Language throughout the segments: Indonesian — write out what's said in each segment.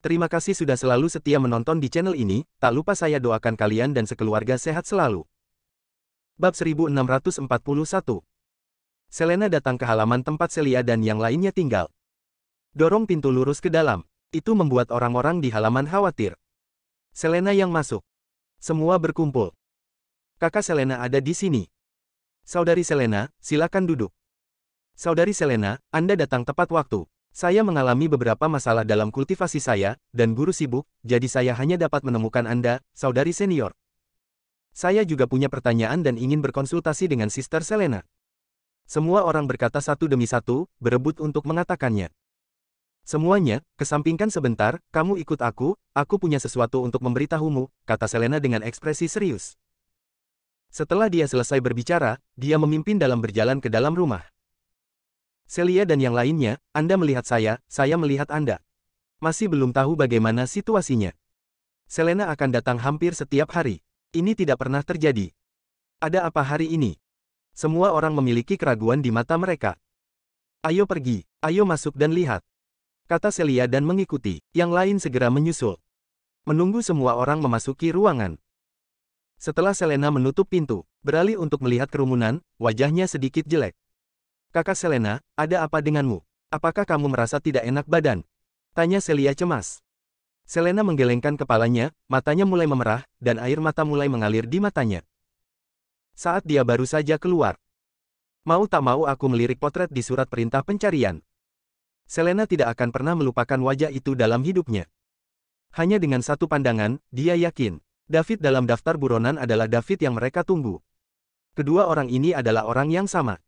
Terima kasih sudah selalu setia menonton di channel ini, tak lupa saya doakan kalian dan sekeluarga sehat selalu. Bab 1641. Selena datang ke halaman tempat Celia dan yang lainnya tinggal. Dorong pintu lurus ke dalam. Itu membuat orang-orang di halaman khawatir. Selena yang masuk. Semua berkumpul. Kakak Selena ada di sini. Saudari Selena, silakan duduk. Saudari Selena, Anda datang tepat waktu. Saya mengalami beberapa masalah dalam kultivasi saya, dan guru sibuk, jadi saya hanya dapat menemukan Anda, saudari senior. Saya juga punya pertanyaan dan ingin berkonsultasi dengan Sister Selena. Semua orang berkata satu demi satu, berebut untuk mengatakannya. Semuanya, kesampingkan sebentar, kamu ikut aku punya sesuatu untuk memberitahumu, kata Selena dengan ekspresi serius. Setelah dia selesai berbicara, dia memimpin dalam berjalan ke dalam rumah. Celia dan yang lainnya, Anda melihat saya melihat Anda. Masih belum tahu bagaimana situasinya. Selena akan datang hampir setiap hari. Ini tidak pernah terjadi. Ada apa hari ini? Semua orang memiliki keraguan di mata mereka. Ayo pergi, ayo masuk dan lihat, kata Celia dan mengikuti. Yang lain segera menyusul. Menunggu semua orang memasuki ruangan. Setelah Selena menutup pintu, beralih untuk melihat kerumunan, wajahnya sedikit jelek. Kakak Selena, ada apa denganmu? Apakah kamu merasa tidak enak badan? Tanya Celia cemas. Selena menggelengkan kepalanya, matanya mulai memerah, dan air mata mulai mengalir di matanya. Saat dia baru saja keluar. Mau tak mau aku melirik potret di surat perintah pencarian. Selena tidak akan pernah melupakan wajah itu dalam hidupnya. Hanya dengan satu pandangan, dia yakin, David dalam daftar buronan adalah David yang mereka tunggu. Kedua orang ini adalah orang yang sama.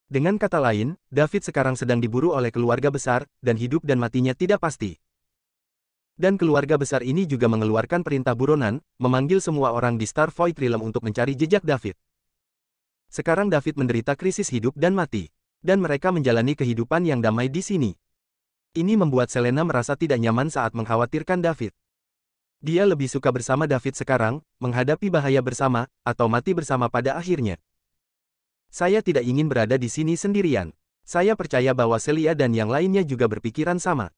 Dengan kata lain, David sekarang sedang diburu oleh keluarga besar, dan hidup dan matinya tidak pasti. Dan keluarga besar ini juga mengeluarkan perintah buronan, memanggil semua orang di Star Void Realm untuk mencari jejak David. Sekarang David menderita krisis hidup dan mati. Dan mereka menjalani kehidupan yang damai di sini. Ini membuat Selena merasa tidak nyaman saat mengkhawatirkan David. Dia lebih suka bersama David sekarang, menghadapi bahaya bersama, atau mati bersama pada akhirnya. Saya tidak ingin berada di sini sendirian. Saya percaya bahwa Celia dan yang lainnya juga berpikiran sama.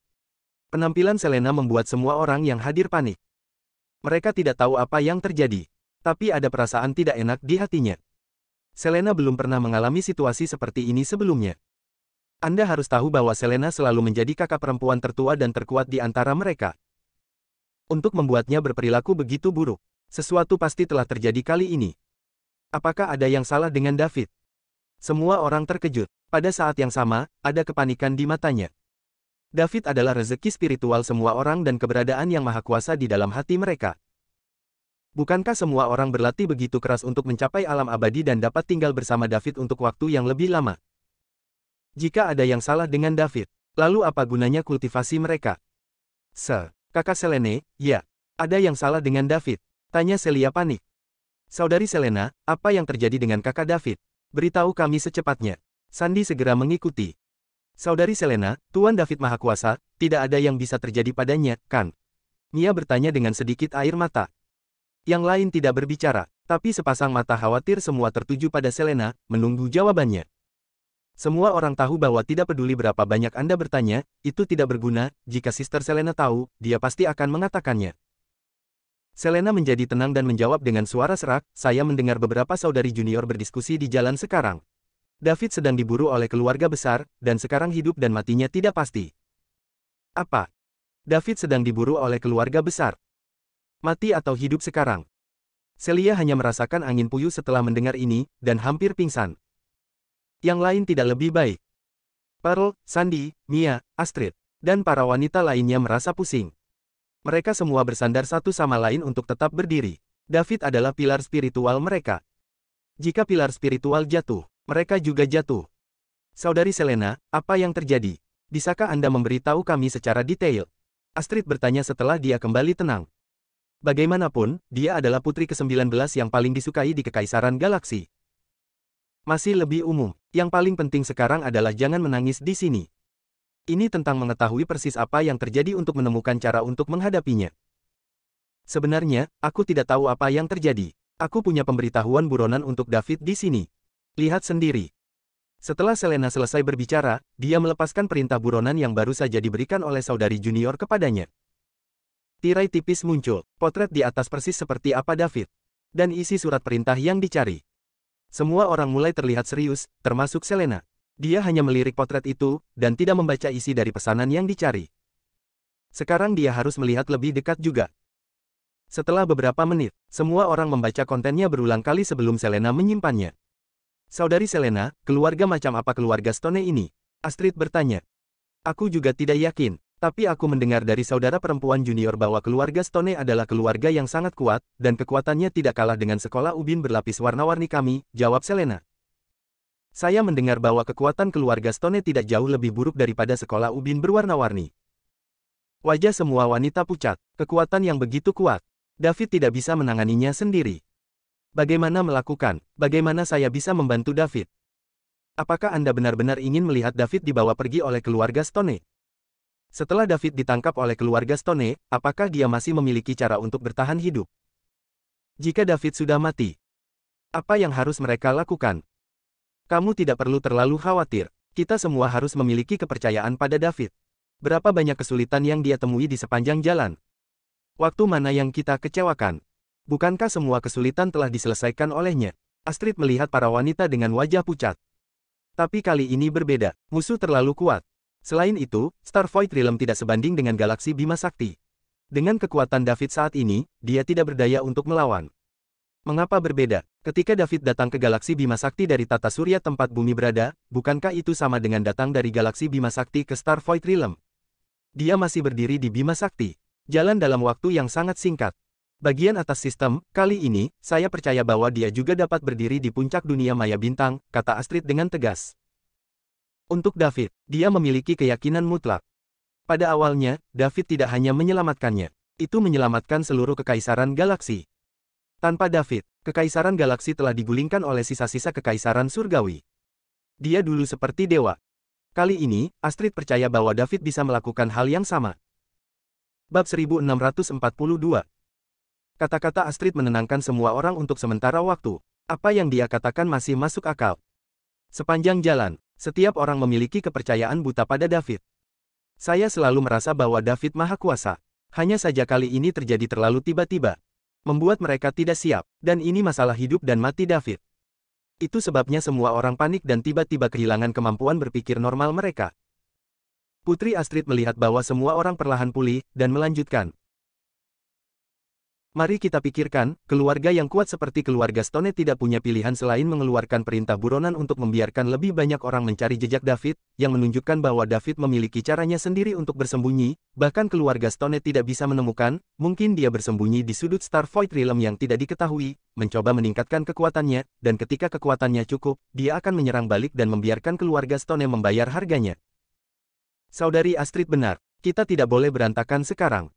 Penampilan Selena membuat semua orang yang hadir panik. Mereka tidak tahu apa yang terjadi. Tapi ada perasaan tidak enak di hatinya. Selena belum pernah mengalami situasi seperti ini sebelumnya. Anda harus tahu bahwa Selena selalu menjadi kakak perempuan tertua dan terkuat di antara mereka. Untuk membuatnya berperilaku begitu buruk, sesuatu pasti telah terjadi kali ini. Apakah ada yang salah dengan David? Semua orang terkejut. Pada saat yang sama, ada kepanikan di matanya. David adalah rezeki spiritual semua orang dan keberadaan yang maha kuasa di dalam hati mereka. Bukankah semua orang berlatih begitu keras untuk mencapai alam abadi dan dapat tinggal bersama David untuk waktu yang lebih lama? Jika ada yang salah dengan David, lalu apa gunanya kultivasi mereka? Kakak Selene, ya, ada yang salah dengan David, tanya Celia panik. Saudari Selena, apa yang terjadi dengan kakak David? Beritahu kami secepatnya. Sandy segera mengikuti. Saudari Selena, Tuan David Maha Kuasa, tidak ada yang bisa terjadi padanya, kan? Mia bertanya dengan sedikit air mata. Yang lain tidak berbicara, tapi sepasang mata khawatir semua tertuju pada Selena, menunggu jawabannya. Semua orang tahu bahwa tidak peduli berapa banyak Anda bertanya, itu tidak berguna, jika Sister Selena tahu, dia pasti akan mengatakannya. Selena menjadi tenang dan menjawab dengan suara serak, saya mendengar beberapa saudari junior berdiskusi di jalan sekarang. David sedang diburu oleh keluarga besar, dan sekarang hidup dan matinya tidak pasti. Apa? David sedang diburu oleh keluarga besar. Mati atau hidup sekarang? Celia hanya merasakan angin puyuh setelah mendengar ini, dan hampir pingsan. Yang lain tidak lebih baik. Pearl, Sandy, Mia, Astrid, dan para wanita lainnya merasa pusing. Mereka semua bersandar satu sama lain untuk tetap berdiri. David adalah pilar spiritual mereka. Jika pilar spiritual jatuh, mereka juga jatuh. Saudari Selena, apa yang terjadi? Bisakah Anda memberitahu kami secara detail? Astrid bertanya setelah dia kembali tenang. Bagaimanapun, dia adalah putri ke-19 yang paling disukai di Kekaisaran Galaksi. Masih lebih umum, yang paling penting sekarang adalah jangan menangis di sini. Ini tentang mengetahui persis apa yang terjadi untuk menemukan cara untuk menghadapinya. Sebenarnya, aku tidak tahu apa yang terjadi. Aku punya pemberitahuan buronan untuk David di sini. Lihat sendiri. Setelah Selena selesai berbicara, dia melepaskan perintah buronan yang baru saja diberikan oleh saudari junior kepadanya. Tirai tipis muncul, potret di atas persis seperti apa David. Dan isi surat perintah yang dicari. Semua orang mulai terlihat serius, termasuk Selena. Dia hanya melirik potret itu, dan tidak membaca isi dari pesanan yang dicari. Sekarang dia harus melihat lebih dekat juga. Setelah beberapa menit, semua orang membaca kontennya berulang kali sebelum Selena menyimpannya. Saudari Selena, keluarga macam apa keluarga Stone ini? Astrid bertanya. Aku juga tidak yakin, tapi aku mendengar dari saudara perempuan junior bahwa keluarga Stone adalah keluarga yang sangat kuat, dan kekuatannya tidak kalah dengan sekolah ubin berlapis warna-warni kami, jawab Selena. Saya mendengar bahwa kekuatan keluarga Stone tidak jauh lebih buruk daripada sekolah ubin berwarna-warni. Wajah semua wanita pucat, kekuatan yang begitu kuat. David tidak bisa menanganinya sendiri. Bagaimana melakukan? Bagaimana saya bisa membantu David? Apakah Anda benar-benar ingin melihat David dibawa pergi oleh keluarga Stone? Setelah David ditangkap oleh keluarga Stone, apakah dia masih memiliki cara untuk bertahan hidup? Jika David sudah mati, apa yang harus mereka lakukan? Kamu tidak perlu terlalu khawatir. Kita semua harus memiliki kepercayaan pada David. Berapa banyak kesulitan yang dia temui di sepanjang jalan? Waktu mana yang kita kecewakan? Bukankah semua kesulitan telah diselesaikan olehnya? Astrid melihat para wanita dengan wajah pucat. Tapi kali ini berbeda, musuh terlalu kuat. Selain itu, Star Void Realm tidak sebanding dengan galaksi Bima Sakti. Dengan kekuatan David saat ini, dia tidak berdaya untuk melawan. Mengapa berbeda? Ketika David datang ke galaksi Bima Sakti dari tata surya tempat bumi berada, bukankah itu sama dengan datang dari galaksi Bima Sakti ke Star Void Realm? Dia masih berdiri di Bima Sakti. Jalan dalam waktu yang sangat singkat. Bagian atas sistem, kali ini, saya percaya bahwa dia juga dapat berdiri di puncak dunia maya bintang, kata Astrid dengan tegas. Untuk David, dia memiliki keyakinan mutlak. Pada awalnya, David tidak hanya menyelamatkannya. Itu menyelamatkan seluruh kekaisaran galaksi. Tanpa David, kekaisaran galaksi telah digulingkan oleh sisa-sisa kekaisaran surgawi. Dia dulu seperti dewa. Kali ini, Astrid percaya bahwa David bisa melakukan hal yang sama. Bab 1642. Kata-kata Astrid menenangkan semua orang untuk sementara waktu. Apa yang dia katakan masih masuk akal. Sepanjang jalan, setiap orang memiliki kepercayaan buta pada David. Saya selalu merasa bahwa David maha kuasa. Hanya saja kali ini terjadi terlalu tiba-tiba. Membuat mereka tidak siap, dan ini masalah hidup dan mati David. Itu sebabnya semua orang panik dan tiba-tiba kehilangan kemampuan berpikir normal mereka. Putri Astrid melihat bahwa semua orang perlahan pulih, dan melanjutkan. Mari kita pikirkan, keluarga yang kuat seperti keluarga Stone tidak punya pilihan selain mengeluarkan perintah buronan untuk membiarkan lebih banyak orang mencari jejak David, yang menunjukkan bahwa David memiliki caranya sendiri untuk bersembunyi, bahkan keluarga Stone tidak bisa menemukan, mungkin dia bersembunyi di sudut Star Void Realm yang tidak diketahui, mencoba meningkatkan kekuatannya, dan ketika kekuatannya cukup, dia akan menyerang balik dan membiarkan keluarga Stone membayar harganya. Saudari Astrid benar, kita tidak boleh berantakan sekarang.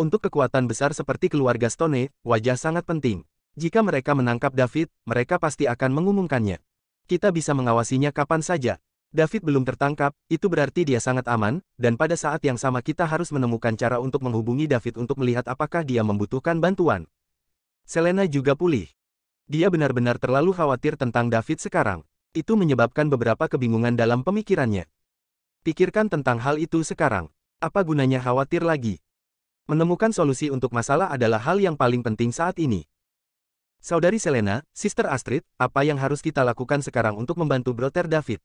Untuk kekuatan besar seperti keluarga Stone, wajah sangat penting. Jika mereka menangkap David, mereka pasti akan mengumumkannya. Kita bisa mengawasinya kapan saja. David belum tertangkap, itu berarti dia sangat aman, dan pada saat yang sama kita harus menemukan cara untuk menghubungi David untuk melihat apakah dia membutuhkan bantuan. Selena juga pulih. Dia benar-benar terlalu khawatir tentang David sekarang. Itu menyebabkan beberapa kebingungan dalam pemikirannya. Pikirkan tentang hal itu sekarang. Apa gunanya khawatir lagi? Menemukan solusi untuk masalah adalah hal yang paling penting saat ini. Saudari Selena, Sister Astrid, apa yang harus kita lakukan sekarang untuk membantu Brother David?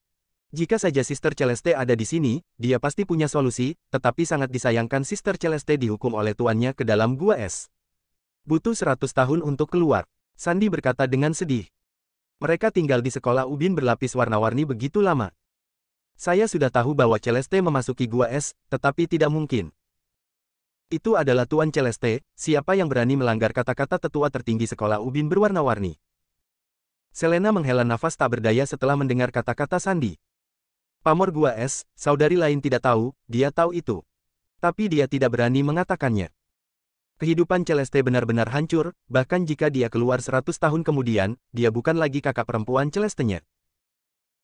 Jika saja Sister Celeste ada di sini, dia pasti punya solusi, tetapi sangat disayangkan Sister Celeste dihukum oleh tuannya ke dalam gua es. Butuh 100 tahun untuk keluar, Sandy berkata dengan sedih. Mereka tinggal di sekolah ubin berlapis warna-warni begitu lama. Saya sudah tahu bahwa Celeste memasuki gua es, tetapi tidak mungkin. Itu adalah Tuan Celeste, siapa yang berani melanggar kata-kata tetua tertinggi sekolah ubin berwarna-warni. Selena menghela nafas tak berdaya setelah mendengar kata-kata Sandy. Pamor gua es, saudari lain tidak tahu, dia tahu itu. Tapi dia tidak berani mengatakannya. Kehidupan Celeste benar-benar hancur, bahkan jika dia keluar 100 tahun kemudian, dia bukan lagi kakak perempuan Celeste-nya.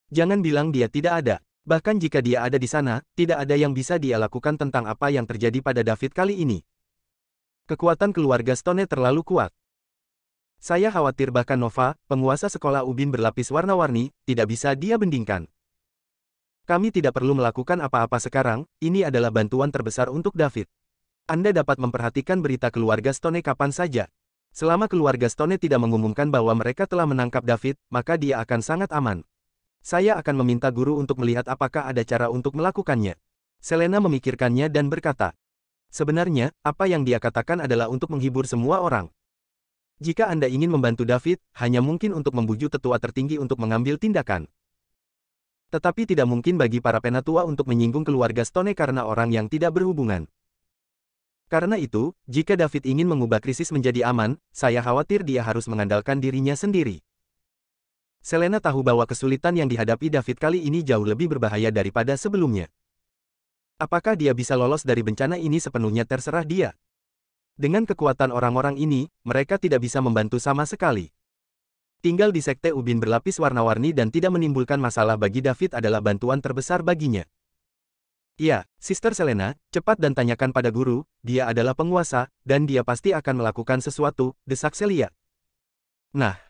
Jangan bilang dia tidak ada. Bahkan jika dia ada di sana, tidak ada yang bisa dia lakukan tentang apa yang terjadi pada David kali ini. Kekuatan keluarga Stone terlalu kuat. Saya khawatir bahkan Nova, penguasa sekolah ubin berlapis warna-warni, tidak bisa dia bendingkan. Kami tidak perlu melakukan apa-apa sekarang, ini adalah bantuan terbesar untuk David. Anda dapat memperhatikan berita keluarga Stone kapan saja. Selama keluarga Stone tidak mengumumkan bahwa mereka telah menangkap David, maka dia akan sangat aman. Saya akan meminta guru untuk melihat apakah ada cara untuk melakukannya. Selena memikirkannya dan berkata, sebenarnya, apa yang dia katakan adalah untuk menghibur semua orang. Jika Anda ingin membantu David, hanya mungkin untuk membujuk tetua tertinggi untuk mengambil tindakan. Tetapi tidak mungkin bagi para penatua untuk menyinggung keluarga Stone karena orang yang tidak berhubungan. Karena itu, jika David ingin mengubah krisis menjadi aman, saya khawatir dia harus mengandalkan dirinya sendiri. Selena tahu bahwa kesulitan yang dihadapi David kali ini jauh lebih berbahaya daripada sebelumnya. Apakah dia bisa lolos dari bencana ini sepenuhnya terserah dia. Dengan kekuatan orang-orang ini, mereka tidak bisa membantu sama sekali. Tinggal di sekte ubin berlapis warna-warni dan tidak menimbulkan masalah bagi David adalah bantuan terbesar baginya. Ya, Sister Selena, cepat dan tanyakan pada guru, dia adalah penguasa, dan dia pasti akan melakukan sesuatu, desak Celia. Nah,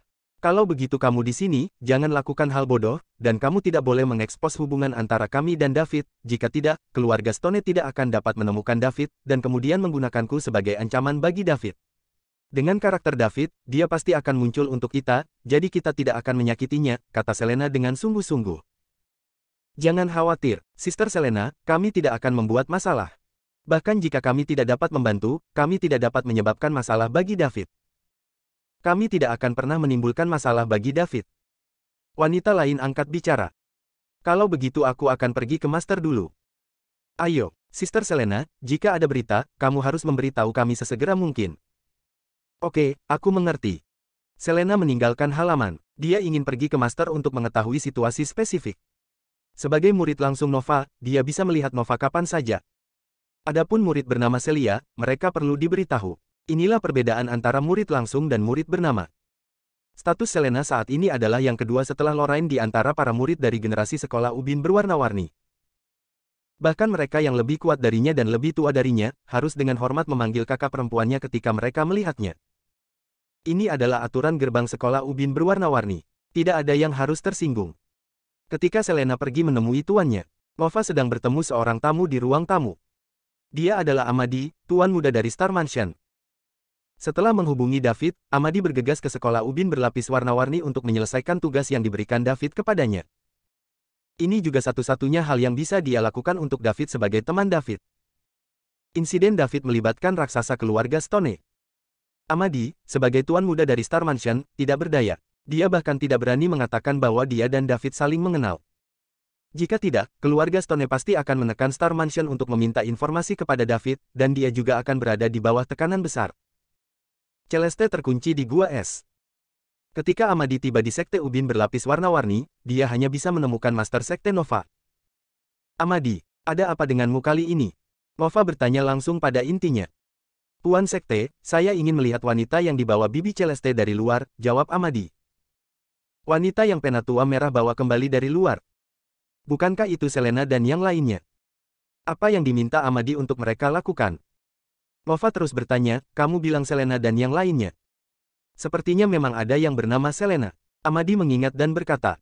kalau begitu kamu di sini, jangan lakukan hal bodoh, dan kamu tidak boleh mengekspos hubungan antara kami dan David, jika tidak, keluarga Stone tidak akan dapat menemukan David, dan kemudian menggunakanku sebagai ancaman bagi David. Dengan karakter David, dia pasti akan muncul untuk kita, jadi kita tidak akan menyakitinya, kata Selena dengan sungguh-sungguh. Jangan khawatir, Sister Selena, kami tidak akan membuat masalah. Bahkan jika kami tidak dapat membantu, kami tidak dapat menyebabkan masalah bagi David. Kami tidak akan pernah menimbulkan masalah bagi David. Wanita lain angkat bicara. Kalau begitu aku akan pergi ke Master dulu. Ayo, Sister Selena, jika ada berita, kamu harus memberitahu kami sesegera mungkin. Oke, aku mengerti. Selena meninggalkan halaman. Dia ingin pergi ke Master untuk mengetahui situasi spesifik. Sebagai murid langsung Nova, dia bisa melihat Nova kapan saja. Adapun murid bernama Celia, mereka perlu diberitahu. Inilah perbedaan antara murid langsung dan murid bernama. Status Selena saat ini adalah yang kedua setelah Lorraine di antara para murid dari generasi sekolah ubin berwarna-warni. Bahkan mereka yang lebih kuat darinya dan lebih tua darinya, harus dengan hormat memanggil kakak perempuannya ketika mereka melihatnya. Ini adalah aturan gerbang sekolah ubin berwarna-warni. Tidak ada yang harus tersinggung. Ketika Selena pergi menemui tuannya, Nova sedang bertemu seorang tamu di ruang tamu. Dia adalah Amadi, tuan muda dari Star Mansion. Setelah menghubungi David, Amadi bergegas ke sekolah ubin berlapis warna-warni untuk menyelesaikan tugas yang diberikan David kepadanya. Ini juga satu-satunya hal yang bisa dia lakukan untuk David sebagai teman David. Insiden David melibatkan raksasa keluarga Stone. Amadi, sebagai tuan muda dari Star Mansion, tidak berdaya. Dia bahkan tidak berani mengatakan bahwa dia dan David saling mengenal. Jika tidak, keluarga Stone pasti akan menekan Star Mansion untuk meminta informasi kepada David, dan dia juga akan berada di bawah tekanan besar. Celeste terkunci di gua es. Ketika Amadi tiba di sekte ubin berlapis warna-warni, dia hanya bisa menemukan Master Sekte Nova. Amadi, ada apa denganmu kali ini? Nova bertanya langsung pada intinya. Tuan Sekte, saya ingin melihat wanita yang dibawa Bibi Celeste dari luar, jawab Amadi. Wanita yang penatua merah bawa kembali dari luar. Bukankah itu Selena dan yang lainnya? Apa yang diminta Amadi untuk mereka lakukan? Nova terus bertanya, kamu bilang Selena dan yang lainnya. Sepertinya memang ada yang bernama Selena. Amadi mengingat dan berkata,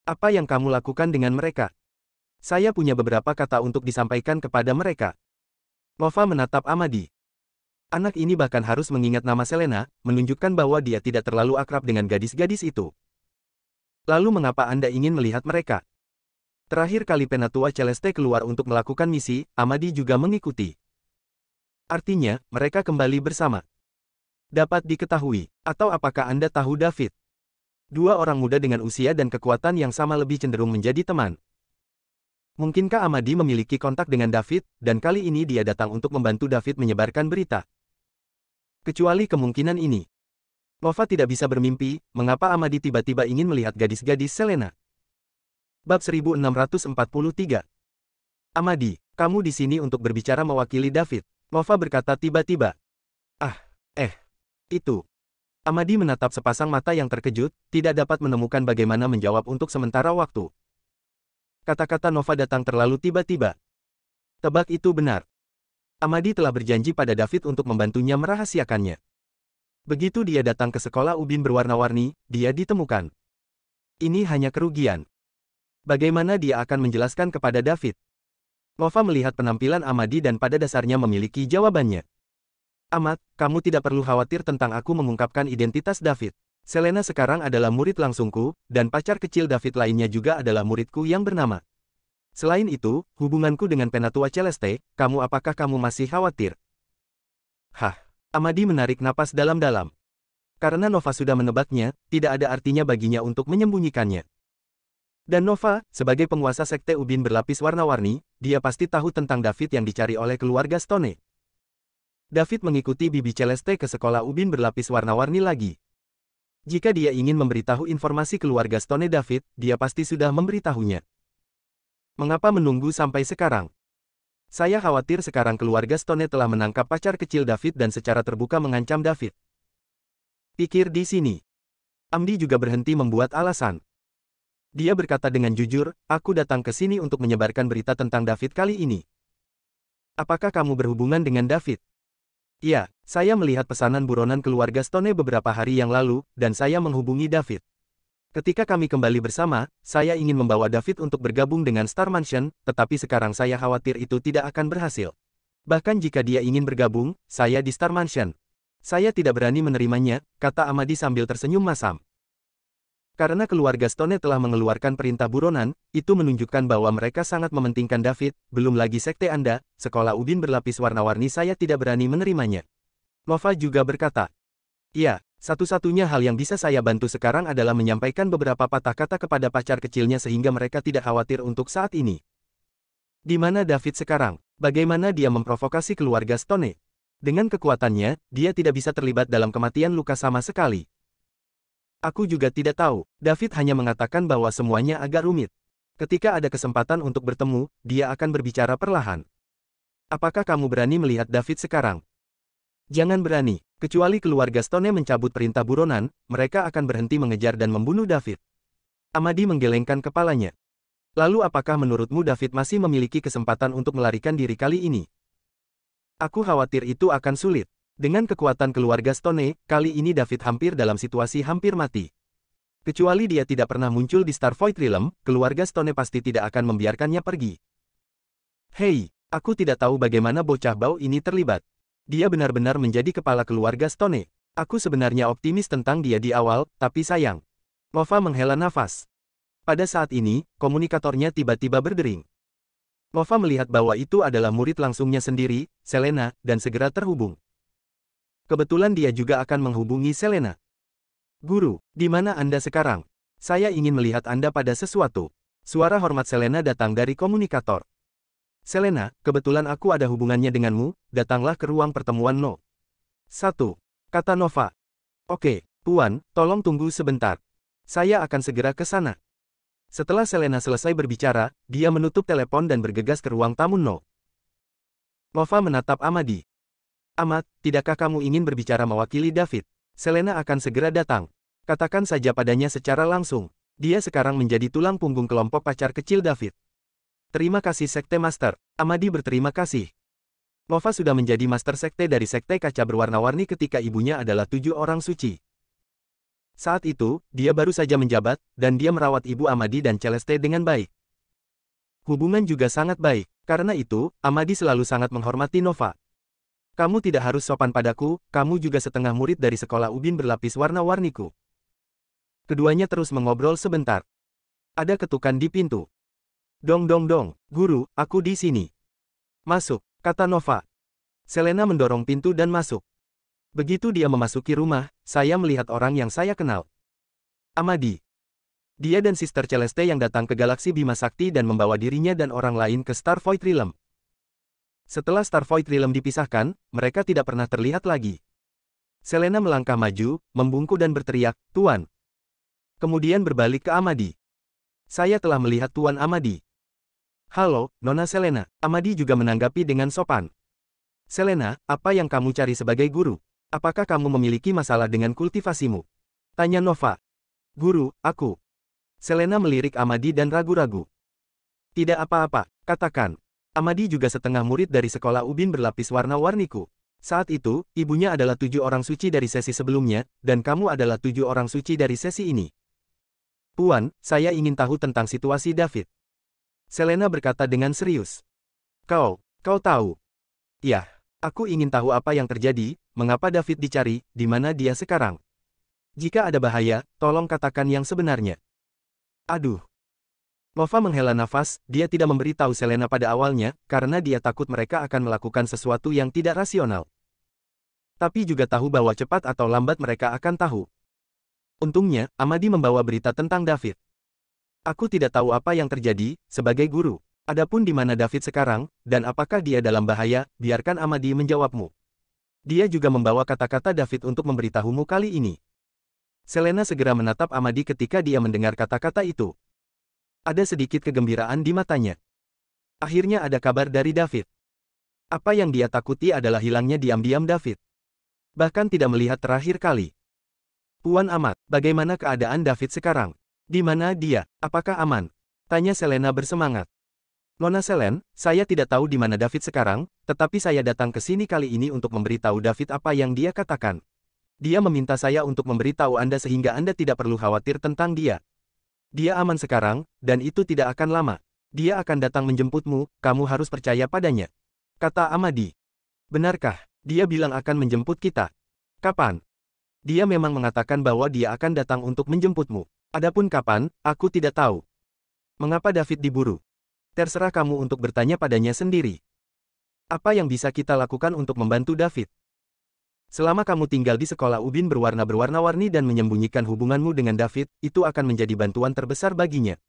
apa yang kamu lakukan dengan mereka? Saya punya beberapa kata untuk disampaikan kepada mereka. Nova menatap Amadi. Anak ini bahkan harus mengingat nama Selena, menunjukkan bahwa dia tidak terlalu akrab dengan gadis-gadis itu. Lalu mengapa Anda ingin melihat mereka? Terakhir kali penatua Celeste keluar untuk melakukan misi, Amadi juga mengikuti. Artinya, mereka kembali bersama. Dapat diketahui, atau apakah Anda tahu David? Dua orang muda dengan usia dan kekuatan yang sama lebih cenderung menjadi teman. Mungkinkah Amadi memiliki kontak dengan David, dan kali ini dia datang untuk membantu David menyebarkan berita? Kecuali kemungkinan ini. Nova tidak bisa bermimpi, mengapa Amadi tiba-tiba ingin melihat gadis-gadis Selena. Bab 1643. Amadi, kamu di sini untuk berbicara mewakili David. Nova berkata tiba-tiba. Itu. Amadi menatap sepasang mata yang terkejut, tidak dapat menemukan bagaimana menjawab untuk sementara waktu. Kata-kata Nova datang terlalu tiba-tiba. Tebak itu benar. Amadi telah berjanji pada David untuk membantunya merahasiakannya. Begitu dia datang ke sekolah ubin berwarna-warni, dia ditemukan. Ini hanya kerugian. Bagaimana dia akan menjelaskan kepada David? Nova melihat penampilan Amadi dan pada dasarnya memiliki jawabannya. Amat, kamu tidak perlu khawatir tentang aku mengungkapkan identitas David. Selena sekarang adalah murid langsungku, dan pacar kecil David lainnya juga adalah muridku yang bernama. Selain itu, hubunganku dengan Penatua Celeste, apakah kamu masih khawatir? Hah, Amadi menarik napas dalam-dalam. Karena Nova sudah menebaknya, tidak ada artinya baginya untuk menyembunyikannya. Dan Nova, sebagai penguasa sekte ubin berlapis warna-warni, dia pasti tahu tentang David yang dicari oleh keluarga Stone. David mengikuti Bibi Celeste ke sekolah ubin berlapis warna-warni lagi. Jika dia ingin memberitahu informasi keluarga Stone David, dia pasti sudah memberitahunya. Mengapa menunggu sampai sekarang? Saya khawatir sekarang keluarga Stone telah menangkap pacar kecil David dan secara terbuka mengancam David. Pikir di sini. Amdi juga berhenti membuat alasan. Dia berkata dengan jujur, aku datang ke sini untuk menyebarkan berita tentang David kali ini. Apakah kamu berhubungan dengan David? Ya, saya melihat pesanan buronan keluarga Stone beberapa hari yang lalu, dan saya menghubungi David. Ketika kami kembali bersama, saya ingin membawa David untuk bergabung dengan Star Mansion, tetapi sekarang saya khawatir itu tidak akan berhasil. Bahkan jika dia ingin bergabung, saya di Star Mansion. Saya tidak berani menerimanya, kata Amadi sambil tersenyum masam. Karena keluarga Stone telah mengeluarkan perintah buronan, itu menunjukkan bahwa mereka sangat mementingkan David, belum lagi sekte Anda, sekolah ubin berlapis warna-warni saya tidak berani menerimanya. Nova juga berkata, ya, satu-satunya hal yang bisa saya bantu sekarang adalah menyampaikan beberapa patah kata kepada pacar kecilnya sehingga mereka tidak khawatir untuk saat ini. Di mana David sekarang? Bagaimana dia memprovokasi keluarga Stone? Dengan kekuatannya, dia tidak bisa terlibat dalam kematian Luka sama sekali. Aku juga tidak tahu. David hanya mengatakan bahwa semuanya agak rumit. Ketika ada kesempatan untuk bertemu, dia akan berbicara perlahan. Apakah kamu berani melihat David sekarang? Jangan berani. Kecuali keluarga Stone mencabut perintah buronan, mereka akan berhenti mengejar dan membunuh David. Amadi menggelengkan kepalanya. Lalu apakah menurutmu David masih memiliki kesempatan untuk melarikan diri kali ini? Aku khawatir itu akan sulit. Dengan kekuatan keluarga Stone, kali ini David hampir dalam situasi hampir mati. Kecuali dia tidak pernah muncul di Star Void Realm, keluarga Stone pasti tidak akan membiarkannya pergi. Hei, aku tidak tahu bagaimana bocah bau ini terlibat. Dia benar-benar menjadi kepala keluarga Stone. Aku sebenarnya optimis tentang dia di awal, tapi sayang. Nova menghela nafas. Pada saat ini, komunikatornya tiba-tiba berdering. Nova melihat bahwa itu adalah murid langsungnya sendiri, Selena, dan segera terhubung. Kebetulan dia juga akan menghubungi Selena. Guru, di mana Anda sekarang? Saya ingin melihat Anda pada sesuatu. Suara hormat Selena datang dari komunikator. Selena, kebetulan aku ada hubungannya denganmu, datanglah ke ruang pertemuan No. 1. Kata Nova. Oke, Tuan, tolong tunggu sebentar. Saya akan segera ke sana. Setelah Selena selesai berbicara, dia menutup telepon dan bergegas ke ruang tamu No. Nova menatap Amadi. Amat, tidakkah kamu ingin berbicara mewakili David? Selena akan segera datang. Katakan saja padanya secara langsung. Dia sekarang menjadi tulang punggung kelompok pacar kecil David. Terima kasih Sekte Master. Amadi berterima kasih. Nova sudah menjadi Master Sekte dari Sekte Kaca Berwarna-Warni ketika ibunya adalah 7 orang suci. Saat itu, dia baru saja menjabat, dan dia merawat ibu Amadi dan Celeste dengan baik. Hubungan juga sangat baik. Karena itu, Amadi selalu sangat menghormati Nova. Kamu tidak harus sopan padaku, kamu juga setengah murid dari sekolah ubin berlapis warna-warniku. Keduanya terus mengobrol sebentar. Ada ketukan di pintu. Dong dong dong, guru, aku di sini. Masuk, kata Nova. Selena mendorong pintu dan masuk. Begitu dia memasuki rumah, saya melihat orang yang saya kenal. Amadi. Dia dan Sister Celeste yang datang ke galaksi Bima Sakti dan membawa dirinya dan orang lain ke Star Void Realm. Setelah Star Void Realm dipisahkan, mereka tidak pernah terlihat lagi. Selena melangkah maju, membungkuk dan berteriak, Tuan. Kemudian berbalik ke Amadi. Saya telah melihat Tuan Amadi. Halo, Nona Selena. Amadi juga menanggapi dengan sopan. Selena, apa yang kamu cari sebagai guru? Apakah kamu memiliki masalah dengan kultivasimu? Tanya Nova. Guru, aku. Selena melirik Amadi dan ragu-ragu. Tidak apa-apa, katakan. Amadi juga setengah murid dari sekolah ubin berlapis warna-warniku. Saat itu, ibunya adalah 7 orang suci dari sesi sebelumnya, dan kamu adalah 7 orang suci dari sesi ini. Puan, saya ingin tahu tentang situasi David. Selena berkata dengan serius. Kau tahu. Ya, aku ingin tahu apa yang terjadi, mengapa David dicari, di mana dia sekarang. Jika ada bahaya, tolong katakan yang sebenarnya. Aduh. Nova menghela nafas, dia tidak memberitahu Selena pada awalnya, karena dia takut mereka akan melakukan sesuatu yang tidak rasional. Tapi juga tahu bahwa cepat atau lambat mereka akan tahu. Untungnya, Amadi membawa berita tentang David. Aku tidak tahu apa yang terjadi, sebagai guru. Adapun di mana David sekarang, dan apakah dia dalam bahaya, biarkan Amadi menjawabmu. Dia juga membawa kata-kata David untuk memberitahumu kali ini. Selena segera menatap Amadi ketika dia mendengar kata-kata itu. Ada sedikit kegembiraan di matanya. Akhirnya ada kabar dari David. Apa yang dia takuti adalah hilangnya diam-diam David. Bahkan tidak melihat terakhir kali. Puan Amat, bagaimana keadaan David sekarang? Di mana dia? Apakah aman? Tanya Selena bersemangat. Nona Selen, saya tidak tahu di mana David sekarang, tetapi saya datang ke sini kali ini untuk memberitahu David apa yang dia katakan. Dia meminta saya untuk memberitahu Anda sehingga Anda tidak perlu khawatir tentang dia. Dia aman sekarang, dan itu tidak akan lama. Dia akan datang menjemputmu, kamu harus percaya padanya. Kata Amadi. Benarkah? Dia bilang akan menjemput kita. Kapan? Dia memang mengatakan bahwa dia akan datang untuk menjemputmu. Adapun kapan, aku tidak tahu. Mengapa David diburu? Terserah kamu untuk bertanya padanya sendiri. Apa yang bisa kita lakukan untuk membantu David? Selama kamu tinggal di sekolah Ubin berwarna-warni dan menyembunyikan hubunganmu dengan David, itu akan menjadi bantuan terbesar baginya.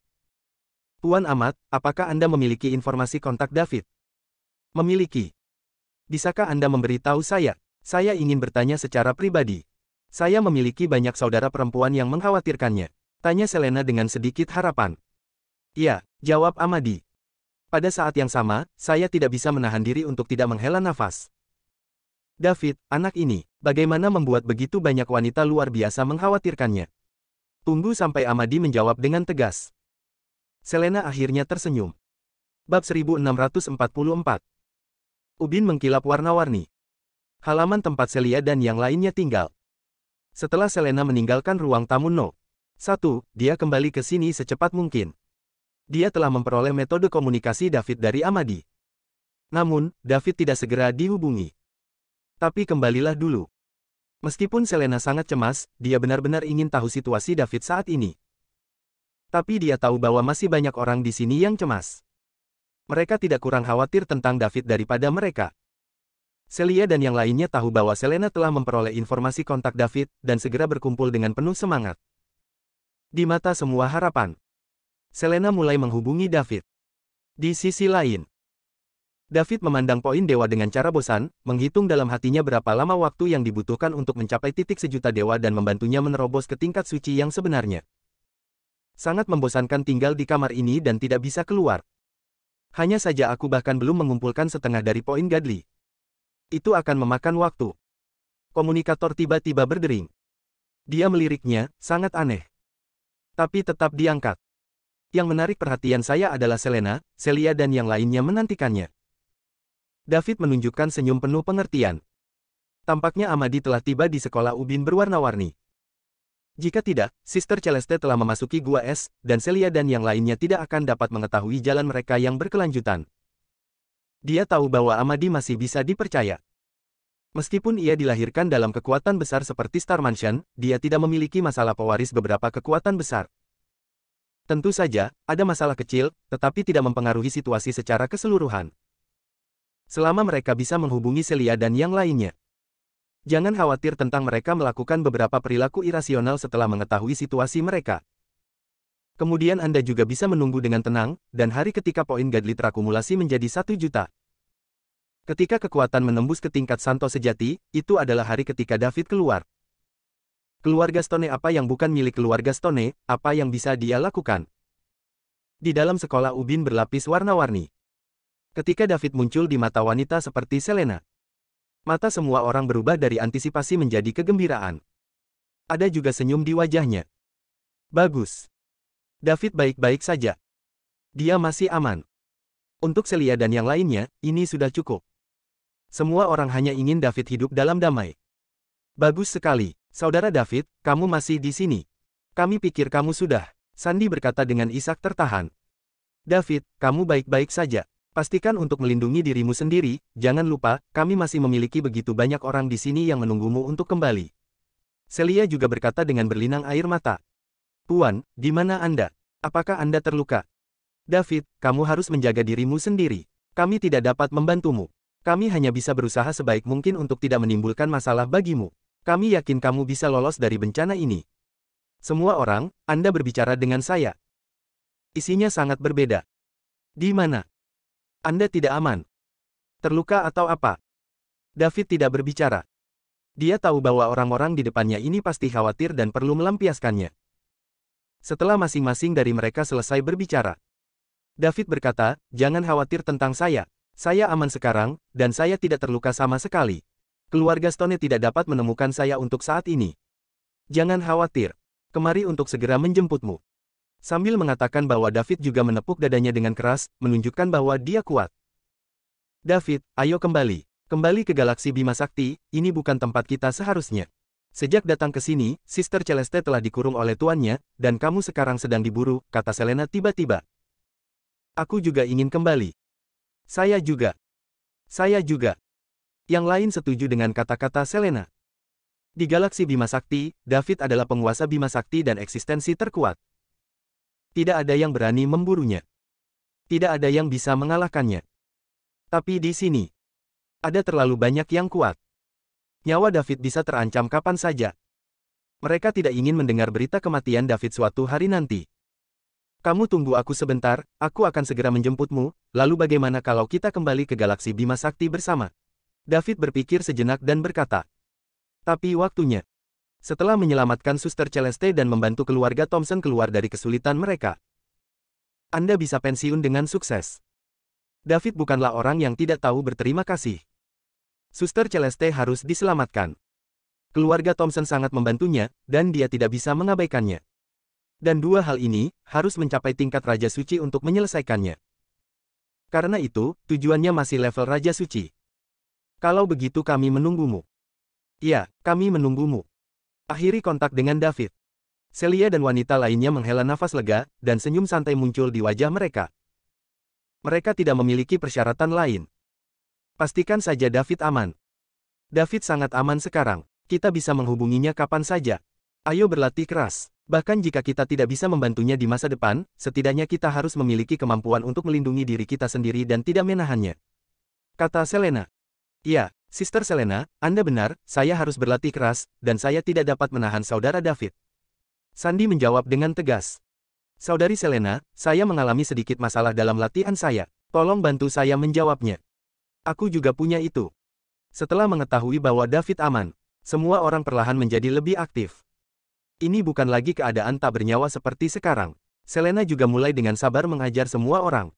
Puan Amat, apakah Anda memiliki informasi kontak David? Memiliki. Bisakah Anda memberitahu saya? Saya ingin bertanya secara pribadi. Saya memiliki banyak saudara perempuan yang mengkhawatirkannya. Tanya Selena dengan sedikit harapan. Ya, jawab Amadi. Pada saat yang sama, saya tidak bisa menahan diri untuk tidak menghela nafas. David, anak ini, bagaimana membuat begitu banyak wanita luar biasa mengkhawatirkannya? Tunggu sampai Amadi menjawab dengan tegas. Selena akhirnya tersenyum. Bab 1644. Ubin mengkilap warna-warni. Halaman tempat Celia dan yang lainnya tinggal. Setelah Selena meninggalkan ruang tamu No. 1, dia kembali ke sini secepat mungkin. Dia telah memperoleh metode komunikasi David dari Amadi. Namun, David tidak segera dihubungi. Tapi kembalilah dulu. Meskipun Selena sangat cemas, dia benar-benar ingin tahu situasi David saat ini. Tapi dia tahu bahwa masih banyak orang di sini yang cemas. Mereka tidak kurang khawatir tentang David daripada mereka. Celia dan yang lainnya tahu bahwa Selena telah memperoleh informasi kontak David dan segera berkumpul dengan penuh semangat. Di mata semua harapan, Selena mulai menghubungi David. Di sisi lain, David memandang poin dewa dengan cara bosan, menghitung dalam hatinya berapa lama waktu yang dibutuhkan untuk mencapai titik sejuta dewa dan membantunya menerobos ke tingkat suci yang sebenarnya. Sangat membosankan tinggal di kamar ini dan tidak bisa keluar. Hanya saja aku bahkan belum mengumpulkan setengah dari poin Gadli. Itu akan memakan waktu. Komunikator tiba-tiba berdering. Dia meliriknya, sangat aneh. Tapi tetap diangkat. Yang menarik perhatian saya adalah Selena, Celia dan yang lainnya menantikannya. David menunjukkan senyum penuh pengertian. Tampaknya Amadi telah tiba di sekolah Ubin berwarna-warni. Jika tidak, Sister Celeste telah memasuki gua es, dan Celia dan yang lainnya tidak akan dapat mengetahui jalan mereka yang berkelanjutan. Dia tahu bahwa Amadi masih bisa dipercaya. Meskipun ia dilahirkan dalam kekuatan besar seperti Star Mansion, dia tidak memiliki masalah pewaris beberapa kekuatan besar. Tentu saja, ada masalah kecil, tetapi tidak mempengaruhi situasi secara keseluruhan. Selama mereka bisa menghubungi Celia dan yang lainnya. Jangan khawatir tentang mereka melakukan beberapa perilaku irasional setelah mengetahui situasi mereka. Kemudian Anda juga bisa menunggu dengan tenang, dan hari ketika poin Gadli terakumulasi menjadi 1 juta. Ketika kekuatan menembus ke tingkat Santo sejati, itu adalah hari ketika David keluar. Keluarga Stone apa yang bukan milik keluarga Stone, apa yang bisa dia lakukan? Di dalam sekolah Ubin berlapis warna-warni. Ketika David muncul di mata wanita seperti Selena, mata semua orang berubah dari antisipasi menjadi kegembiraan. Ada juga senyum di wajahnya. Bagus. David baik-baik saja. Dia masih aman. Untuk Celia dan yang lainnya, ini sudah cukup. Semua orang hanya ingin David hidup dalam damai. Bagus sekali. Saudara David, kamu masih di sini. Kami pikir kamu sudah. Sandy berkata dengan isak tertahan. David, kamu baik-baik saja. Pastikan untuk melindungi dirimu sendiri, jangan lupa, kami masih memiliki begitu banyak orang di sini yang menunggumu untuk kembali. Celia juga berkata dengan berlinang air mata. Tuan, di mana Anda? Apakah Anda terluka? David, kamu harus menjaga dirimu sendiri. Kami tidak dapat membantumu. Kami hanya bisa berusaha sebaik mungkin untuk tidak menimbulkan masalah bagimu. Kami yakin kamu bisa lolos dari bencana ini. Semua orang, Anda berbicara dengan saya. Isinya sangat berbeda. Di mana? Anda tidak aman. Terluka atau apa? David tidak berbicara. Dia tahu bahwa orang-orang di depannya ini pasti khawatir dan perlu melampiaskannya. Setelah masing-masing dari mereka selesai berbicara, David berkata, jangan khawatir tentang saya. Saya aman sekarang, dan saya tidak terluka sama sekali. Keluarga Stone tidak dapat menemukan saya untuk saat ini. Jangan khawatir. Kemari untuk segera menjemputmu. Sambil mengatakan bahwa David juga menepuk dadanya dengan keras, menunjukkan bahwa dia kuat. David, ayo kembali. Kembali ke galaksi Bima Sakti, ini bukan tempat kita seharusnya. Sejak datang ke sini, Sister Celeste telah dikurung oleh tuannya, dan kamu sekarang sedang diburu, kata Selena tiba-tiba. Aku juga ingin kembali. Saya juga. Saya juga. Yang lain setuju dengan kata-kata Selena. Di galaksi Bima Sakti, David adalah penguasa Bima Sakti dan eksistensi terkuat. Tidak ada yang berani memburunya. Tidak ada yang bisa mengalahkannya. Tapi di sini, ada terlalu banyak yang kuat. Nyawa David bisa terancam kapan saja. Mereka tidak ingin mendengar berita kematian David suatu hari nanti. Kamu tunggu aku sebentar, aku akan segera menjemputmu, lalu bagaimana kalau kita kembali ke galaksi Bima Sakti bersama? David berpikir sejenak dan berkata. Tapi waktunya. Setelah menyelamatkan Suster Celeste dan membantu keluarga Thompson keluar dari kesulitan mereka, Anda bisa pensiun dengan sukses. David bukanlah orang yang tidak tahu berterima kasih. Suster Celeste harus diselamatkan. Keluarga Thompson sangat membantunya, dan dia tidak bisa mengabaikannya. Dan dua hal ini harus mencapai tingkat Raja Suci untuk menyelesaikannya. Karena itu, tujuannya masih level Raja Suci. Kalau begitu kami menunggumu. Ya, kami menunggumu. Akhiri kontak dengan David. Celia dan wanita lainnya menghela nafas lega, dan senyum santai muncul di wajah mereka. Mereka tidak memiliki persyaratan lain. Pastikan saja David aman. David sangat aman sekarang. Kita bisa menghubunginya kapan saja. Ayo berlatih keras. Bahkan jika kita tidak bisa membantunya di masa depan, setidaknya kita harus memiliki kemampuan untuk melindungi diri kita sendiri dan tidak menahannya. Kata Selena. Ya, Sister Selena, Anda benar, saya harus berlatih keras, dan saya tidak dapat menahan saudara David. Sandy menjawab dengan tegas. Saudari Selena, saya mengalami sedikit masalah dalam latihan saya. Tolong bantu saya menjawabnya. Aku juga punya itu. Setelah mengetahui bahwa David aman, semua orang perlahan menjadi lebih aktif. Ini bukan lagi keadaan tak bernyawa seperti sekarang. Selena juga mulai dengan sabar mengajar semua orang.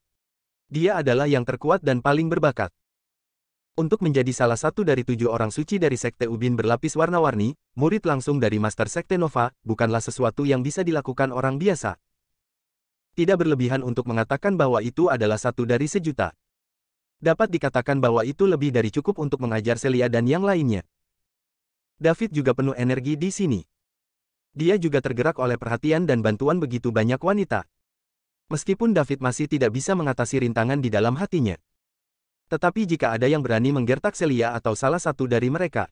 Dia adalah yang terkuat dan paling berbakat. Untuk menjadi salah satu dari 7 orang suci dari Sekte Ubin berlapis warna-warni, murid langsung dari Master Sekte Nova, bukanlah sesuatu yang bisa dilakukan orang biasa. Tidak berlebihan untuk mengatakan bahwa itu adalah satu dari sejuta. Dapat dikatakan bahwa itu lebih dari cukup untuk mengajar Celia dan yang lainnya. David juga penuh energi di sini. Dia juga tergerak oleh perhatian dan bantuan begitu banyak wanita. Meskipun David masih tidak bisa mengatasi rintangan di dalam hatinya. Tetapi jika ada yang berani menggertak Celia atau salah satu dari mereka,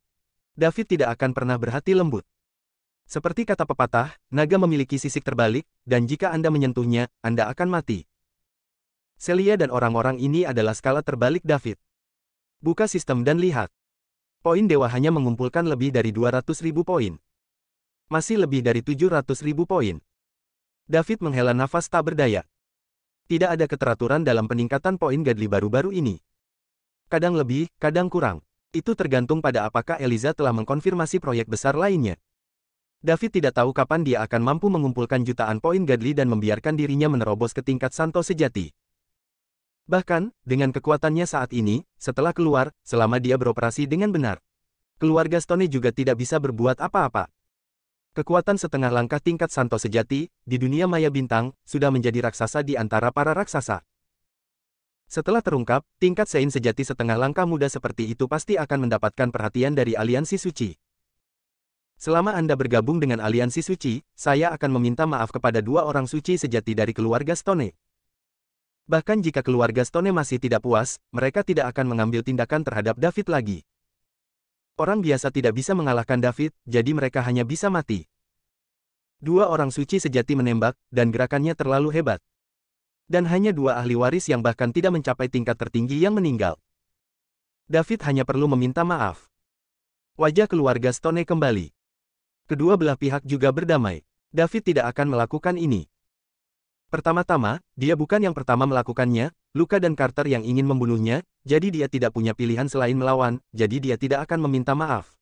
David tidak akan pernah berhati lembut. Seperti kata pepatah, naga memiliki sisik terbalik, dan jika Anda menyentuhnya, Anda akan mati. Celia dan orang-orang ini adalah skala terbalik David. Buka sistem dan lihat. Poin dewa hanya mengumpulkan lebih dari 200.000 poin. Masih lebih dari 700.000 poin. David menghela nafas tak berdaya. Tidak ada keteraturan dalam peningkatan poin Godly baru-baru ini. Kadang lebih, kadang kurang. Itu tergantung pada apakah Eliza telah mengkonfirmasi proyek besar lainnya. David tidak tahu kapan dia akan mampu mengumpulkan jutaan poin Godly dan membiarkan dirinya menerobos ke tingkat Santo sejati. Bahkan, dengan kekuatannya saat ini, setelah keluar, selama dia beroperasi dengan benar, keluarga Stone juga tidak bisa berbuat apa-apa. Kekuatan setengah langkah tingkat Santo sejati, di dunia maya bintang, sudah menjadi raksasa di antara para raksasa. Setelah terungkap, tingkat Sein sejati setengah langkah muda seperti itu pasti akan mendapatkan perhatian dari Aliansi Suci. Selama Anda bergabung dengan Aliansi Suci, saya akan meminta maaf kepada 2 orang suci sejati dari keluarga Stone. Bahkan jika keluarga Stone masih tidak puas, mereka tidak akan mengambil tindakan terhadap David lagi. Orang biasa tidak bisa mengalahkan David, jadi mereka hanya bisa mati. Dua orang suci sejati menembak, dan gerakannya terlalu hebat. Dan hanya dua ahli waris yang bahkan tidak mencapai tingkat tertinggi yang meninggal. David hanya perlu meminta maaf. Wajah keluarga Stone kembali. Kedua belah pihak juga berdamai. David tidak akan melakukan ini. Pertama-tama, dia bukan yang pertama melakukannya, Luka dan Carter yang ingin membunuhnya, jadi dia tidak punya pilihan selain melawan, jadi dia tidak akan meminta maaf.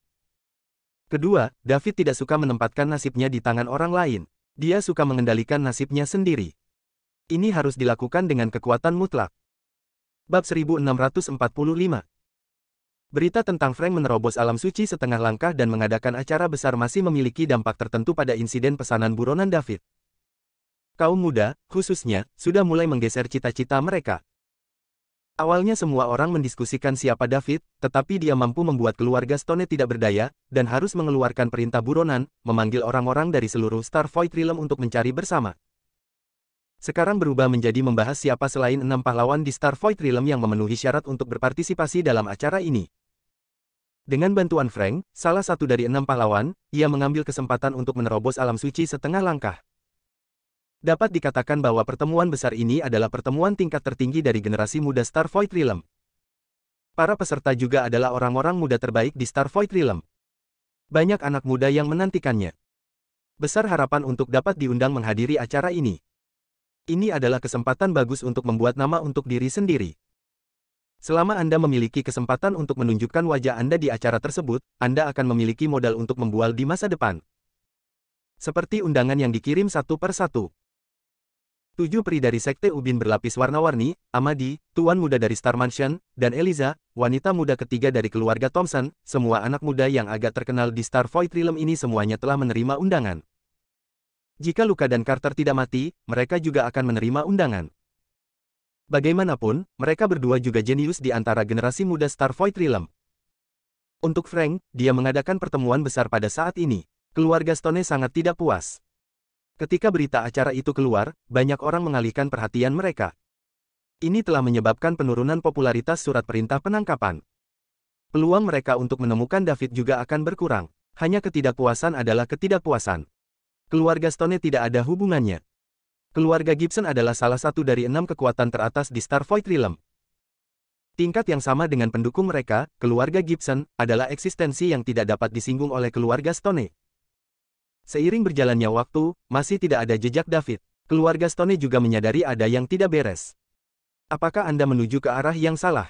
Kedua, David tidak suka menempatkan nasibnya di tangan orang lain. Dia suka mengendalikan nasibnya sendiri. Ini harus dilakukan dengan kekuatan mutlak. Bab 1645. Berita tentang Frank menerobos alam suci setengah langkah dan mengadakan acara besar masih memiliki dampak tertentu pada insiden pesanan buronan David. Kaum muda, khususnya, sudah mulai menggeser cita-cita mereka. Awalnya semua orang mendiskusikan siapa David, tetapi dia mampu membuat keluarga Stone tidak berdaya, dan harus mengeluarkan perintah buronan, memanggil orang-orang dari seluruh Star Void Realm untuk mencari bersama. Sekarang berubah menjadi membahas siapa selain 6 pahlawan di Star Void Realm yang memenuhi syarat untuk berpartisipasi dalam acara ini. Dengan bantuan Frank, salah satu dari 6 pahlawan, ia mengambil kesempatan untuk menerobos alam suci setengah langkah. Dapat dikatakan bahwa pertemuan besar ini adalah pertemuan tingkat tertinggi dari generasi muda Star Void Realm. Para peserta juga adalah orang-orang muda terbaik di Star Void Realm. Banyak anak muda yang menantikannya. Besar harapan untuk dapat diundang menghadiri acara ini. Ini adalah kesempatan bagus untuk membuat nama untuk diri sendiri. Selama Anda memiliki kesempatan untuk menunjukkan wajah Anda di acara tersebut, Anda akan memiliki modal untuk membual di masa depan. Seperti undangan yang dikirim satu per satu. 7 peri dari Sekte Ubin berlapis warna-warni, Amadi, tuan muda dari Star Mansion, dan Eliza, wanita muda ketiga dari keluarga Thompson, semua anak muda yang agak terkenal di Star Void Realm ini semuanya telah menerima undangan. Jika Luka dan Carter tidak mati, mereka juga akan menerima undangan. Bagaimanapun, mereka berdua juga jenius di antara generasi muda Star Void Realm. Untuk Frank, dia mengadakan pertemuan besar pada saat ini. Keluarga Stone sangat tidak puas. Ketika berita acara itu keluar, banyak orang mengalihkan perhatian mereka. Ini telah menyebabkan penurunan popularitas surat perintah penangkapan. Peluang mereka untuk menemukan David juga akan berkurang. Hanya ketidakpuasan adalah ketidakpuasan. Keluarga Stone tidak ada hubungannya. Keluarga Gibson adalah salah satu dari 6 kekuatan teratas di Star Void Realm. Tingkat yang sama dengan pendukung mereka, keluarga Gibson, adalah eksistensi yang tidak dapat disinggung oleh keluarga Stone. Seiring berjalannya waktu, masih tidak ada jejak David. Keluarga Stone juga menyadari ada yang tidak beres. Apakah Anda menuju ke arah yang salah?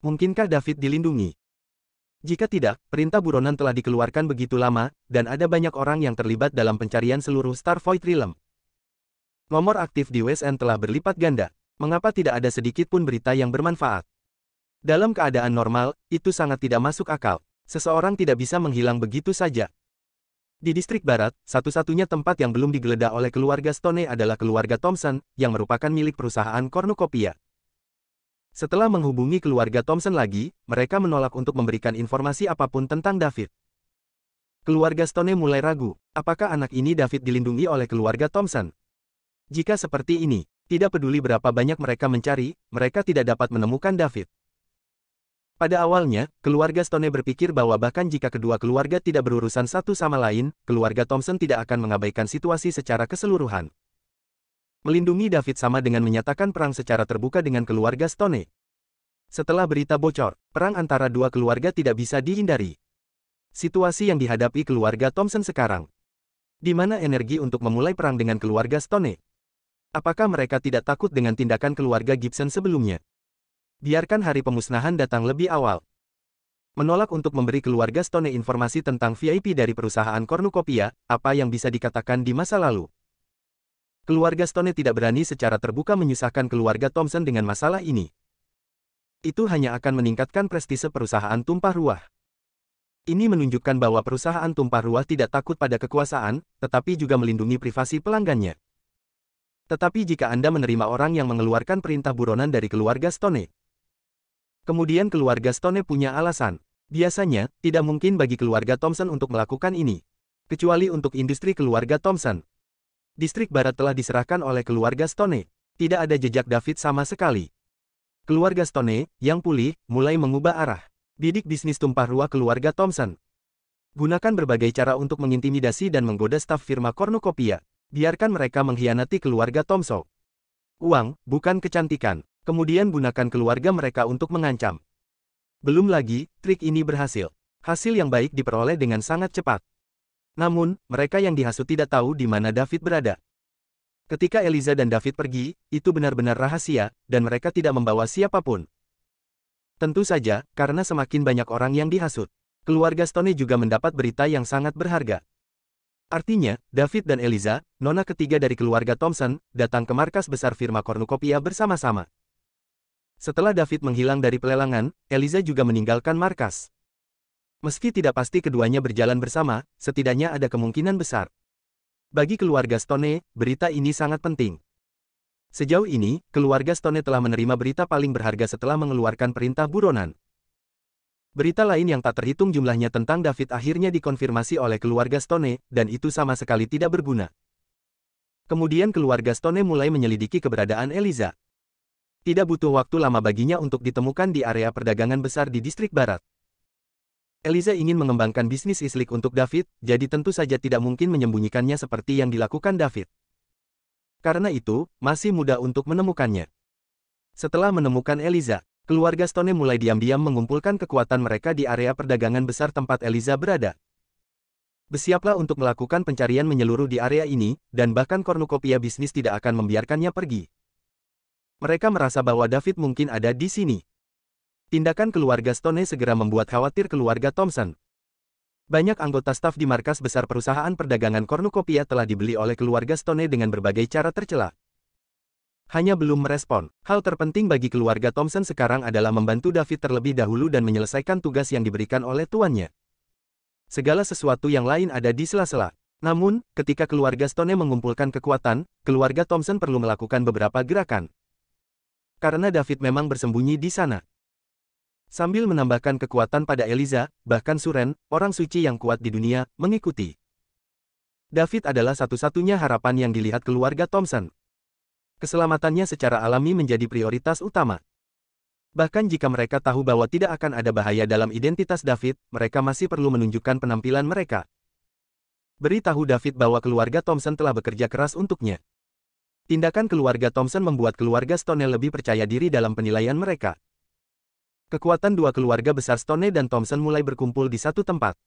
Mungkinkah David dilindungi? Jika tidak, perintah buronan telah dikeluarkan begitu lama, dan ada banyak orang yang terlibat dalam pencarian seluruh Star Void Realm. Nomor aktif di WSN telah berlipat ganda. Mengapa tidak ada sedikit pun berita yang bermanfaat? Dalam keadaan normal, itu sangat tidak masuk akal. Seseorang tidak bisa menghilang begitu saja. Di distrik barat, satu-satunya tempat yang belum digeledah oleh keluarga Stone adalah keluarga Thompson, yang merupakan milik perusahaan Cornucopia. Setelah menghubungi keluarga Thompson lagi, mereka menolak untuk memberikan informasi apapun tentang David. Keluarga Stone mulai ragu, apakah anak ini David dilindungi oleh keluarga Thompson? Jika seperti ini, tidak peduli berapa banyak mereka mencari, mereka tidak dapat menemukan David. Pada awalnya, keluarga Stone berpikir bahwa bahkan jika kedua keluarga tidak berurusan satu sama lain, keluarga Thompson tidak akan mengabaikan situasi secara keseluruhan. Melindungi David sama dengan menyatakan perang secara terbuka dengan keluarga Stone. Setelah berita bocor, perang antara dua keluarga tidak bisa dihindari. Situasi yang dihadapi keluarga Thompson sekarang. Di mana energi untuk memulai perang dengan keluarga Stone? Apakah mereka tidak takut dengan tindakan keluarga Gibson sebelumnya? Biarkan hari pemusnahan datang lebih awal. Menolak untuk memberi keluarga Stone informasi tentang VIP dari perusahaan Cornucopia, apa yang bisa dikatakan di masa lalu. Keluarga Stone tidak berani secara terbuka menyusahkan keluarga Thompson dengan masalah ini. Itu hanya akan meningkatkan prestise perusahaan tumpah ruah. Ini menunjukkan bahwa perusahaan tumpah ruah tidak takut pada kekuasaan, tetapi juga melindungi privasi pelanggannya. Tetapi jika Anda menerima orang yang mengeluarkan perintah buronan dari keluarga Stone, kemudian keluarga Stone punya alasan. Biasanya, tidak mungkin bagi keluarga Thompson untuk melakukan ini. Kecuali untuk industri keluarga Thompson. Distrik Barat telah diserahkan oleh keluarga Stone. Tidak ada jejak David sama sekali. Keluarga Stone, yang pulih, mulai mengubah arah. Bidik bisnis tumpah ruah keluarga Thompson. Gunakan berbagai cara untuk mengintimidasi dan menggoda staf firma Cornucopia. Biarkan mereka mengkhianati keluarga Thompson. Uang, bukan kecantikan. Kemudian gunakan keluarga mereka untuk mengancam. Belum lagi, trik ini berhasil. Hasil yang baik diperoleh dengan sangat cepat. Namun, mereka yang dihasut tidak tahu di mana David berada. Ketika Eliza dan David pergi, itu benar-benar rahasia, dan mereka tidak membawa siapapun. Tentu saja, karena semakin banyak orang yang dihasut. Keluarga Stone juga mendapat berita yang sangat berharga. Artinya, David dan Eliza, nona ketiga dari keluarga Thompson, datang ke markas besar firma Cornucopia bersama-sama. Setelah David menghilang dari pelelangan, Eliza juga meninggalkan markas. Meski tidak pasti keduanya berjalan bersama, setidaknya ada kemungkinan besar. Bagi keluarga Stone, berita ini sangat penting. Sejauh ini, keluarga Stone telah menerima berita paling berharga setelah mengeluarkan perintah buronan. Berita lain yang tak terhitung jumlahnya tentang David akhirnya dikonfirmasi oleh keluarga Stone, dan itu sama sekali tidak berguna. Kemudian keluarga Stone mulai menyelidiki keberadaan Eliza. Tidak butuh waktu lama baginya untuk ditemukan di area perdagangan besar di distrik barat. Eliza ingin mengembangkan bisnis listrik untuk David, jadi tentu saja tidak mungkin menyembunyikannya seperti yang dilakukan David. Karena itu, masih mudah untuk menemukannya. Setelah menemukan Eliza, keluarga Stone mulai diam-diam mengumpulkan kekuatan mereka di area perdagangan besar tempat Eliza berada. Bersiaplah untuk melakukan pencarian menyeluruh di area ini, dan bahkan Cornucopia bisnis tidak akan membiarkannya pergi. Mereka merasa bahwa David mungkin ada di sini. Tindakan keluarga Stone segera membuat khawatir keluarga Thompson. Banyak anggota staf di markas besar perusahaan perdagangan Cornucopia telah dibeli oleh keluarga Stone dengan berbagai cara tercela. Hanya belum merespon. Hal terpenting bagi keluarga Thompson sekarang adalah membantu David terlebih dahulu dan menyelesaikan tugas yang diberikan oleh tuannya. Segala sesuatu yang lain ada di sela-sela. Namun, ketika keluarga Stone mengumpulkan kekuatan, keluarga Thompson perlu melakukan beberapa gerakan. Karena David memang bersembunyi di sana. Sambil menambahkan kekuatan pada Eliza, bahkan Suren, orang suci yang kuat di dunia, mengikuti. David adalah satu-satunya harapan yang dilihat keluarga Thompson. Keselamatannya secara alami menjadi prioritas utama. Bahkan jika mereka tahu bahwa tidak akan ada bahaya dalam identitas David, mereka masih perlu menunjukkan penampilan mereka. Beritahu David bahwa keluarga Thompson telah bekerja keras untuknya. Tindakan keluarga Thompson membuat keluarga Stone lebih percaya diri dalam penilaian mereka. Kekuatan dua keluarga besar Stone dan Thompson mulai berkumpul di satu tempat.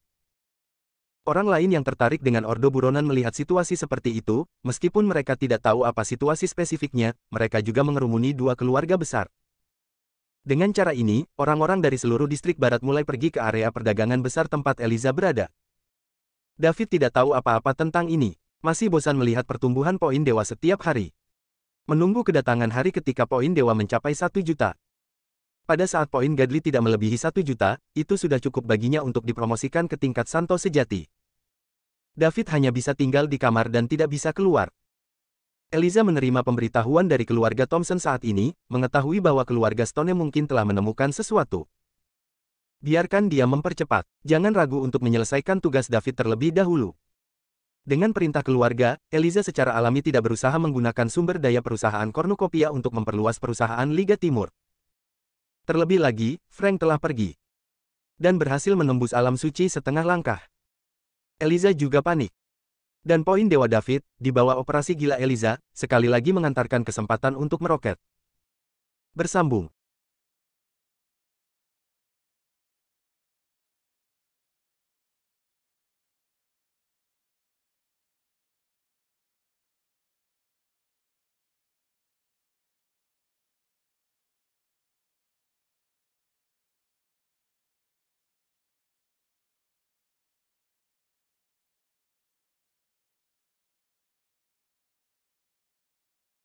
Orang lain yang tertarik dengan Ordo Buronan melihat situasi seperti itu, meskipun mereka tidak tahu apa situasi spesifiknya, mereka juga mengerumuni dua keluarga besar. Dengan cara ini, orang-orang dari seluruh distrik barat mulai pergi ke area perdagangan besar tempat Eliza berada. David tidak tahu apa-apa tentang ini. Masih bosan melihat pertumbuhan poin dewa setiap hari. Menunggu kedatangan hari ketika poin dewa mencapai 1 juta. Pada saat poin Godly tidak melebihi 1 juta, itu sudah cukup baginya untuk dipromosikan ke tingkat Santo sejati. David hanya bisa tinggal di kamar dan tidak bisa keluar. Eliza menerima pemberitahuan dari keluarga Thompson saat ini, mengetahui bahwa keluarga Stone mungkin telah menemukan sesuatu. Biarkan dia mempercepat. Jangan ragu untuk menyelesaikan tugas David terlebih dahulu. Dengan perintah keluarga, Eliza secara alami tidak berusaha menggunakan sumber daya perusahaan Cornucopia untuk memperluas perusahaan Liga Timur. Terlebih lagi, Frank telah pergi. Dan berhasil menembus alam suci setengah langkah. Eliza juga panik. Dan poin Dewa David, di bawah operasi gila Eliza, sekali lagi mengantarkan kesempatan untuk meroket. Bersambung.